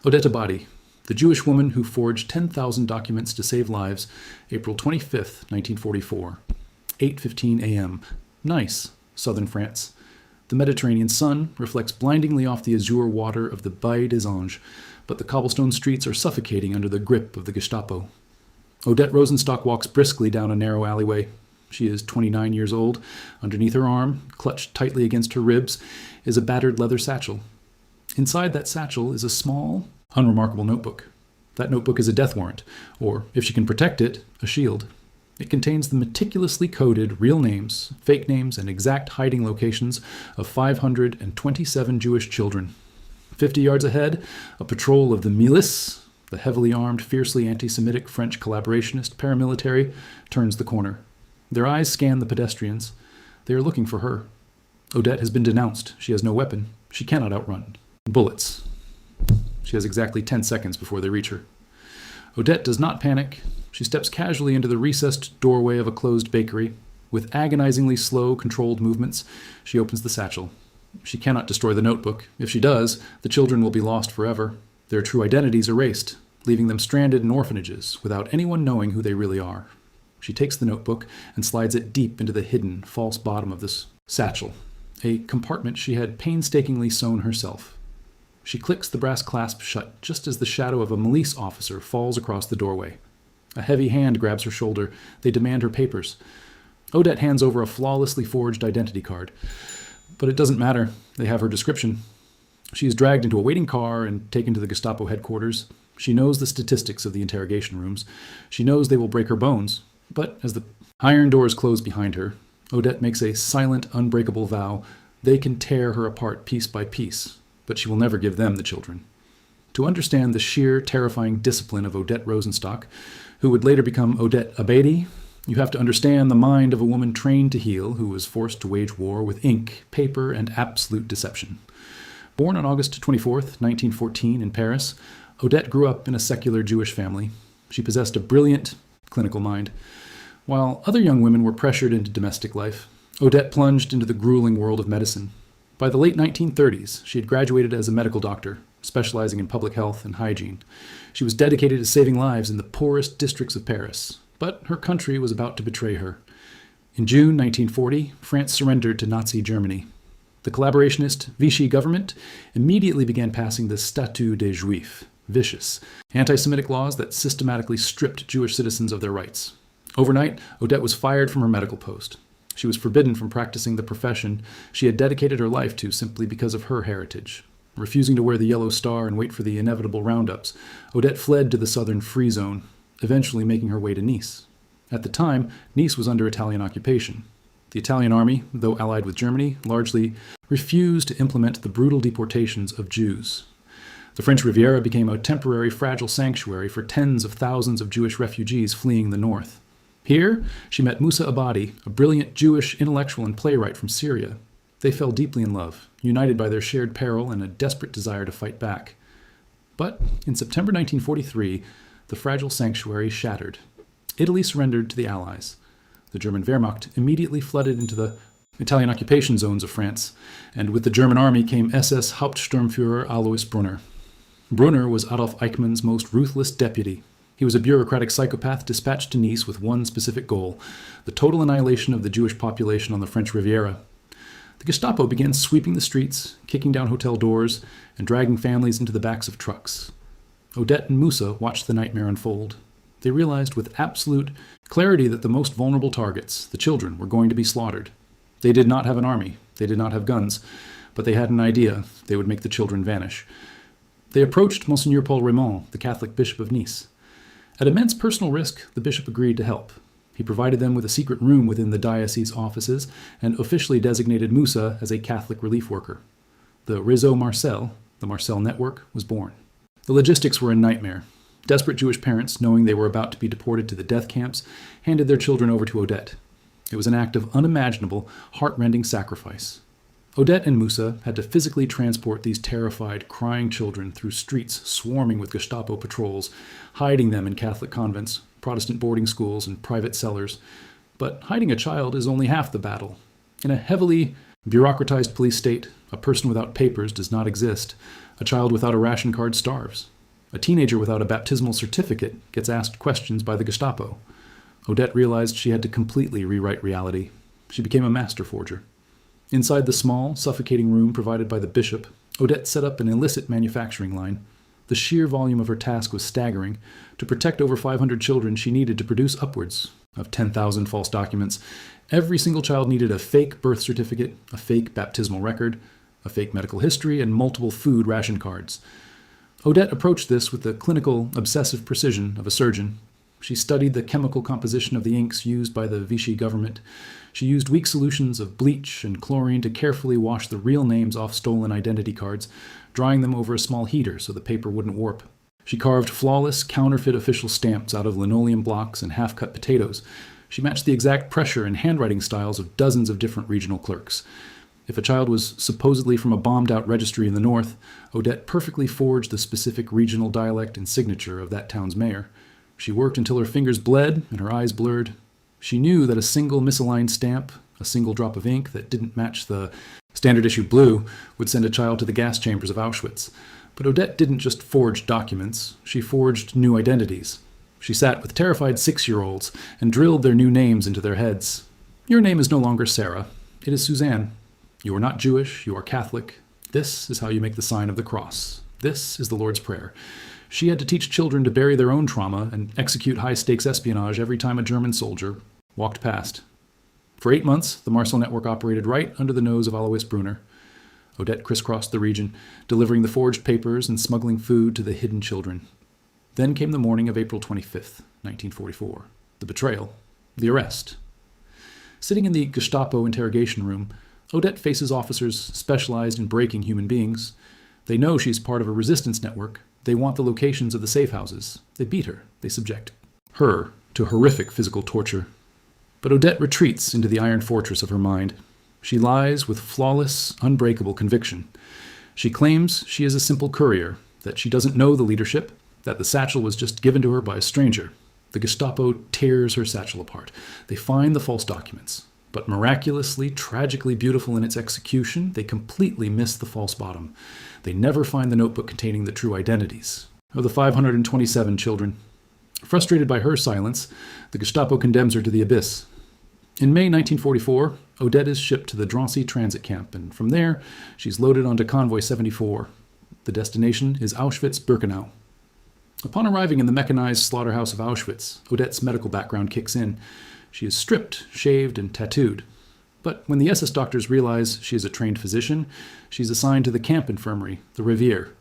Odette Abadi, the Jewish woman who forged 10,000 documents to save lives, April 25th, 1944. 8:15 a.m. Nice, southern France. The Mediterranean sun reflects blindingly off the azure water of the Baie des Anges, but the cobblestone streets are suffocating under the grip of the Gestapo. Odette Rosenstock walks briskly down a narrow alleyway. She is 29 years old. Underneath her arm, clutched tightly against her ribs, is a battered leather satchel. Inside that satchel is a small, unremarkable notebook. That notebook is a death warrant, or, if she can protect it, a shield. It contains the meticulously coded real names, fake names, and exact hiding locations of 527 Jewish children. 50 yards ahead, a patrol of the Milice, the heavily armed, fiercely anti-Semitic French collaborationist paramilitary, turns the corner. Their eyes scan the pedestrians. They are looking for her. Odette has been denounced. She has no weapon. She cannot outrun. Bullets. She has exactly 10 seconds before they reach her. Odette does not panic. She steps casually into the recessed doorway of a closed bakery. With agonizingly slow, controlled movements, she opens the satchel. She cannot destroy the notebook. If she does, the children will be lost forever, their true identities erased, leaving them stranded in orphanages without anyone knowing who they really are. She takes the notebook and slides it deep into the hidden, false bottom of this satchel, a compartment she had painstakingly sewn herself. She clicks the brass clasp shut just as the shadow of a milice officer falls across the doorway. A heavy hand grabs her shoulder. They demand her papers. Odette hands over a flawlessly forged identity card. But it doesn't matter. They have her description. She is dragged into a waiting car and taken to the Gestapo headquarters. She knows the statistics of the interrogation rooms. She knows they will break her bones. But as the iron doors close behind her, Odette makes a silent, unbreakable vow. They can tear her apart piece by piece, but she will never give them the children. To understand the sheer, terrifying discipline of Odette Rosenstock, who would later become Odette Abadi, you have to understand the mind of a woman trained to heal who was forced to wage war with ink, paper, and absolute deception. Born on August 24th, 1914 in Paris, Odette grew up in a secular Jewish family. She possessed a brilliant, clinical mind. While other young women were pressured into domestic life, Odette plunged into the grueling world of medicine. By the late 1930s, she had graduated as a medical doctor, specializing in public health and hygiene. She was dedicated to saving lives in the poorest districts of Paris, but her country was about to betray her. In June 1940, France surrendered to Nazi Germany. The collaborationist Vichy government immediately began passing the Statut des Juifs, vicious, anti-Semitic laws that systematically stripped Jewish citizens of their rights. Overnight, Odette was fired from her medical post. She was forbidden from practicing the profession she had dedicated her life to simply because of her heritage. Refusing to wear the yellow star and wait for the inevitable roundups, Odette fled to the southern Free Zone, eventually making her way to Nice. At the time, Nice was under Italian occupation. The Italian army, though allied with Germany, largely refused to implement the brutal deportations of Jews. The French Riviera became a temporary, fragile sanctuary for tens of thousands of Jewish refugees fleeing the north. Here, she met Moussa Abadi, a brilliant Jewish intellectual and playwright from Syria. They fell deeply in love, united by their shared peril and a desperate desire to fight back. But in September 1943, the fragile sanctuary shattered. Italy surrendered to the Allies. The German Wehrmacht immediately flooded into the Italian occupation zones of France, and with the German army came SS Hauptsturmführer Alois Brunner. Brunner was Adolf Eichmann's most ruthless deputy. He was a bureaucratic psychopath dispatched to Nice with one specific goal: the total annihilation of the Jewish population on the French Riviera. The Gestapo began sweeping the streets, kicking down hotel doors, and dragging families into the backs of trucks. Odette and Moussa watched the nightmare unfold. They realized with absolute clarity that the most vulnerable targets, the children, were going to be slaughtered. They did not have an army. They did not have guns. But they had an idea: they would make the children vanish. They approached Monseigneur Paul Raymond, the Catholic Bishop of Nice. At immense personal risk, the bishop agreed to help. He provided them with a secret room within the diocese offices and officially designated Moussa as a Catholic relief worker. The Réseau Marcel, the Marcel Network, was born. The logistics were a nightmare. Desperate Jewish parents, knowing they were about to be deported to the death camps, handed their children over to Odette. It was an act of unimaginable, heart-rending sacrifice. Odette and Moussa had to physically transport these terrified, crying children through streets swarming with Gestapo patrols, hiding them in Catholic convents, Protestant boarding schools, and private cellars. But hiding a child is only half the battle. In a heavily bureaucratized police state, a person without papers does not exist. A child without a ration card starves. A teenager without a baptismal certificate gets asked questions by the Gestapo. Odette realized she had to completely rewrite reality. She became a master forger. Inside the small, suffocating room provided by the bishop, Odette set up an illicit manufacturing line. The sheer volume of her task was staggering. To protect over 500 children, she needed to produce upwards of 10,000 false documents. Every single child needed a fake birth certificate, a fake baptismal record, a fake medical history, and multiple food ration cards. Odette approached this with the clinical, obsessive precision of a surgeon. She studied the chemical composition of the inks used by the Vichy government. She used weak solutions of bleach and chlorine to carefully wash the real names off stolen identity cards, drying them over a small heater so the paper wouldn't warp. She carved flawless, counterfeit official stamps out of linoleum blocks and half-cut potatoes. She matched the exact pressure and handwriting styles of dozens of different regional clerks. If a child was supposedly from a bombed-out registry in the north, Odette perfectly forged the specific regional dialect and signature of that town's mayor. She worked until her fingers bled and her eyes blurred. She knew that a single misaligned stamp, a single drop of ink that didn't match the standard issue blue, would send a child to the gas chambers of Auschwitz. But Odette didn't just forge documents, she forged new identities. She sat with terrified 6-year-olds and drilled their new names into their heads. Your name is no longer Sarah, it is Suzanne. You are not Jewish, you are Catholic. This is how you make the sign of the cross. This is the Lord's Prayer. She had to teach children to bury their own trauma and execute high-stakes espionage every time a German soldier walked past. For 8 months, the Marcel network operated right under the nose of Alois Brunner. Odette crisscrossed the region, delivering the forged papers and smuggling food to the hidden children. Then came the morning of April 25th, 1944. The betrayal. The arrest. Sitting in the Gestapo interrogation room, Odette faces officers specialized in breaking human beings. They know she's part of a resistance network. They want the locations of the safe houses. They beat her. They subject her to horrific physical torture. But Odette retreats into the iron fortress of her mind. She lies with flawless, unbreakable conviction. She claims she is a simple courier, that she doesn't know the leadership, that the satchel was just given to her by a stranger. The Gestapo tears her satchel apart. They find the false documents. But miraculously, tragically beautiful in its execution, they completely miss the false bottom. They never find the notebook containing the true identities of the 527 children. Frustrated by her silence, the Gestapo condemns her to the abyss. In May 1944, Odette is shipped to the Drancy transit camp, and from there, she's loaded onto Convoy 74. The destination is Auschwitz-Birkenau. Upon arriving in the mechanized slaughterhouse of Auschwitz, Odette's medical background kicks in. She is stripped, shaved, and tattooed. But when the SS doctors realize she is a trained physician, she's assigned to the camp infirmary, the Revier.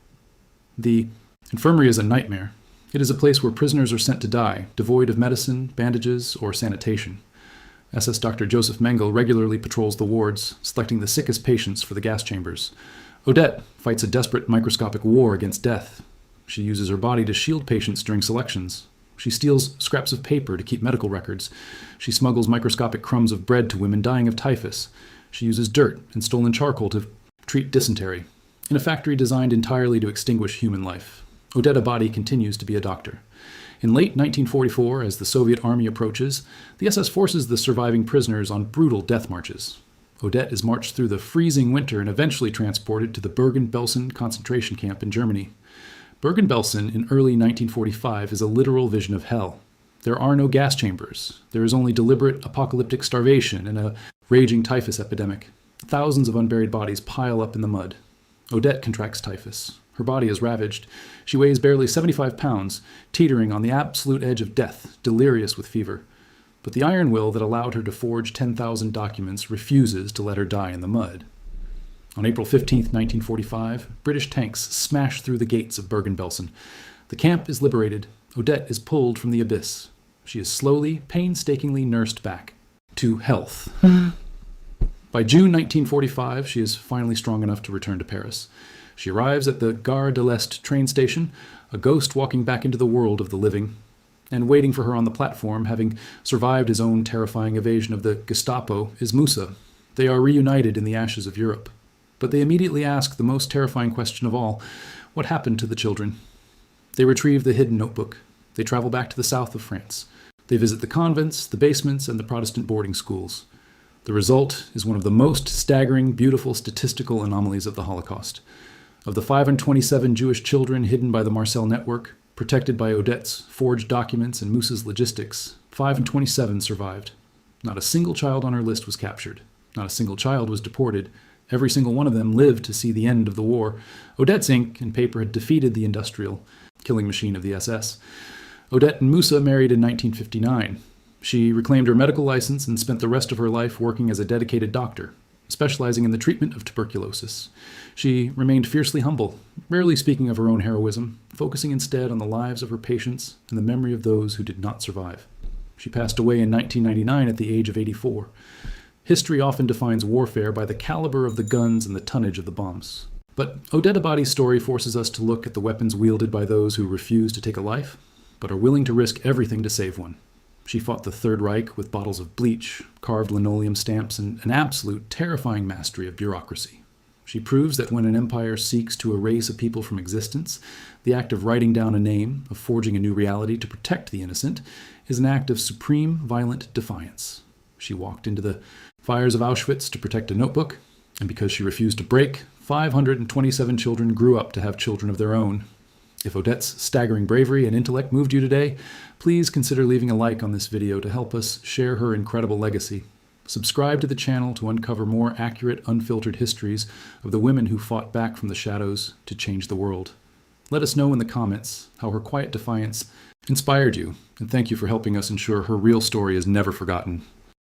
The infirmary is a nightmare. It is a place where prisoners are sent to die, devoid of medicine, bandages, or sanitation. SS Dr. Joseph Mengele regularly patrols the wards, selecting the sickest patients for the gas chambers. Odette fights a desperate microscopic war against death. She uses her body to shield patients during selections. She steals scraps of paper to keep medical records. She smuggles microscopic crumbs of bread to women dying of typhus. She uses dirt and stolen charcoal to treat dysentery. In a factory designed entirely to extinguish human life, Odette Abadi continues to be a doctor. In late 1944, as the Soviet army approaches, the SS forces the surviving prisoners on brutal death marches. Odette is marched through the freezing winter and eventually transported to the Bergen-Belsen concentration camp in Germany. Bergen-Belsen in early 1945 is a literal vision of hell. There are no gas chambers. There is only deliberate apocalyptic starvation and a raging typhus epidemic. Thousands of unburied bodies pile up in the mud. Odette contracts typhus. Her body is ravaged. She weighs barely 75 pounds, teetering on the absolute edge of death, delirious with fever. But the iron will that allowed her to forge 10,000 documents refuses to let her die in the mud. On April 15, 1945, British tanks smash through the gates of Bergen-Belsen. The camp is liberated. Odette is pulled from the abyss. She is slowly, painstakingly nursed back to health. By June 1945, she is finally strong enough to return to Paris. She arrives at the Gare de l'Est train station, a ghost walking back into the world of the living. And waiting for her on the platform, having survived his own terrifying evasion of the Gestapo, is Musa. They are reunited in the ashes of Europe. But they immediately ask the most terrifying question of all: what happened to the children? They retrieve the hidden notebook. They travel back to the south of France. They visit the convents, the basements, and the Protestant boarding schools. The result is one of the most staggering, beautiful statistical anomalies of the Holocaust. Of the 527 Jewish children hidden by the Marcel network, protected by Odette's forged documents and Moose's logistics, 527 survived. Not a single child on her list was captured. Not a single child was deported. Every single one of them lived to see the end of the war. Odette's ink and paper had defeated the industrial killing machine of the SS. Odette and Musa married in 1959. She reclaimed her medical license and spent the rest of her life working as a dedicated doctor, specializing in the treatment of tuberculosis. She remained fiercely humble, rarely speaking of her own heroism, focusing instead on the lives of her patients and the memory of those who did not survive. She passed away in 1999 at the age of 84. History often defines warfare by the caliber of the guns and the tonnage of the bombs. But Odette Abadi's story forces us to look at the weapons wielded by those who refuse to take a life, but are willing to risk everything to save one. She fought the Third Reich with bottles of bleach, carved linoleum stamps, and an absolute terrifying mastery of bureaucracy. She proves that when an empire seeks to erase a people from existence, the act of writing down a name, of forging a new reality to protect the innocent, is an act of supreme violent defiance. She walked into the fires of Auschwitz to protect a notebook, and because she refused to break, 527 children grew up to have children of their own. If Odette's staggering bravery and intellect moved you today, please consider leaving a like on this video to help us share her incredible legacy. Subscribe to the channel to uncover more accurate, unfiltered histories of the women who fought back from the shadows to change the world. Let us know in the comments how her quiet defiance inspired you, and thank you for helping us ensure her real story is never forgotten.